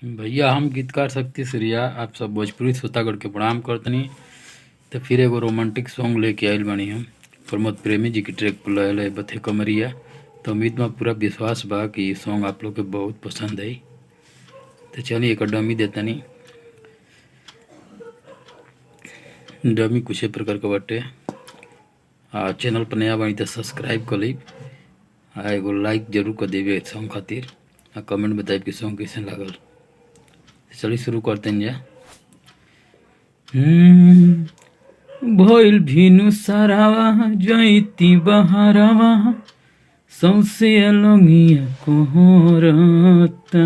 भैया हम गीतकार शक्ति श्रिया आप सब भोजपुरी श्रोतागढ़ के प्रणाम करतनी। तो फिर एगो रोमांटिक सॉन्ग लेके आइल बानी हम प्रमोद प्रेमी जी की ट्रैक पर लयल है बथे कमरिया। तो उम्मीद में पूरा विश्वास बा कि ये सॉन्ग आप लोग के बहुत पसंद आई। तो चलिए एक डमी देतनी। डमी कुछ प्रकार के बाटे। चैनल पर नया बानी तो सब्सक्राइब कर ली। एगो लाइक जरूर कर देवे सॉन्ग खातिर। कमेंट बताइए कि सॉन्ग कैसे लागल। चलिए शुरू करते हैं जा। भइल भिनु सारावा जैती बहारावा सौसे लंगिया कोहरता।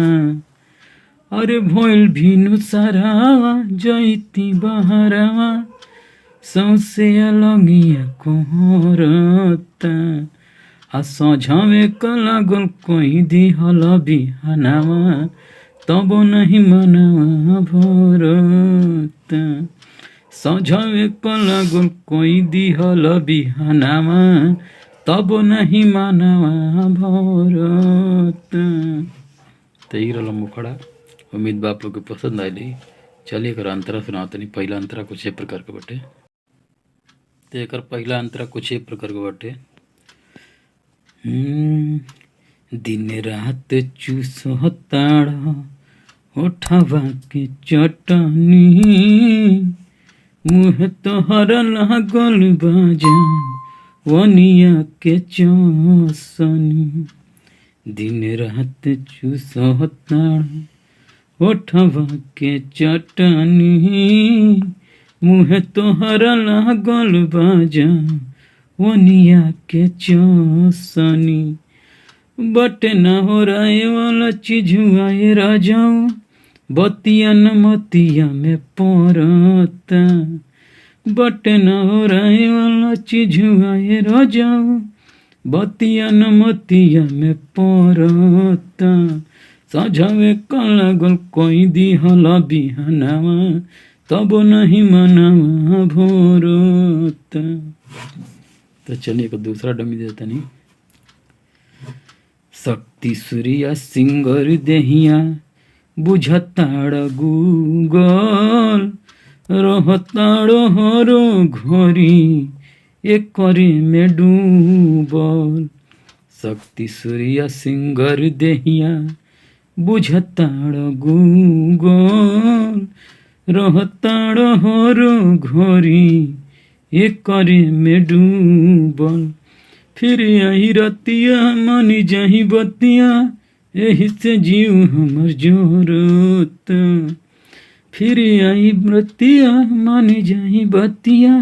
अरे भइल भिनु सारावा जैती बहारावा सौसे लंगिया कोहरता। आ सझावे कला गोल कोई दिहल बिहानावा तब नहीं मनवा भरता। सझावे कला गोल कोई दिहल बिहानावा तब नहीं मनवा भरता। तो ये रहा मुखड़ा। उम्मीद बा आप लोग के पसंद आएली। चलिए एक अंतरा सुनाते नहीं। पहला अंतरा कुछ ए प्रकार के बटे। तो एक पहला अंतरा कुछ ए प्रकार के बटे। दिन रात चूसताड़ा होठवा के चटनी मुँह तोहर लागल बाजा वनिया के चौसनी। दिन रात चूसताड़ा होठवा के चटनी मुँह तोहर लागल बाजा वनिया के चौसनी। बटे न हो राय वाला चीज आए राजाऊ बतिया न मतिया में पड़ता। बटे न हो राय वाला चीज आए राजाऊ बतिया न मतिया में पड़ता। सझावे कला गोल कोई दिहला बिहानावा तब नहीं मनवा भरता। तो चलिए एक दूसरा डमी देता नहीं। शक्ति सूर्या सिंगर देहिया बुझताड़ गूगल रहताड़ हरो घरी एक करे में डूबल। शक्ति सूर्या सिंगर देहिया बुझताड़ गूगल रहताड़ हरो घरी एक करे में डूबल। फिर आई रतिया मानी जाही बतिया यही से जीव हमर जोरत। फिर आई रतिया मानी जाही बतिया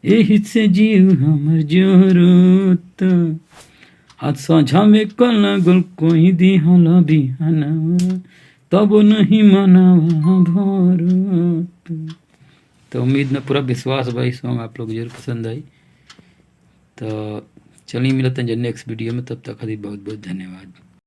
यही से जीव हमर जोरत। हाथ साझा में कला गोल कोई दिहला बिहाना तब नहीं मनावा भरत। तो उम्मीद में पूरा विश्वास भाई सॉन्ग आप लोग जरूर पसंद आई। तो चलिए मिलते हैं नेक्स्ट वीडियो में। तब तक बहुत बहुत धन्यवाद।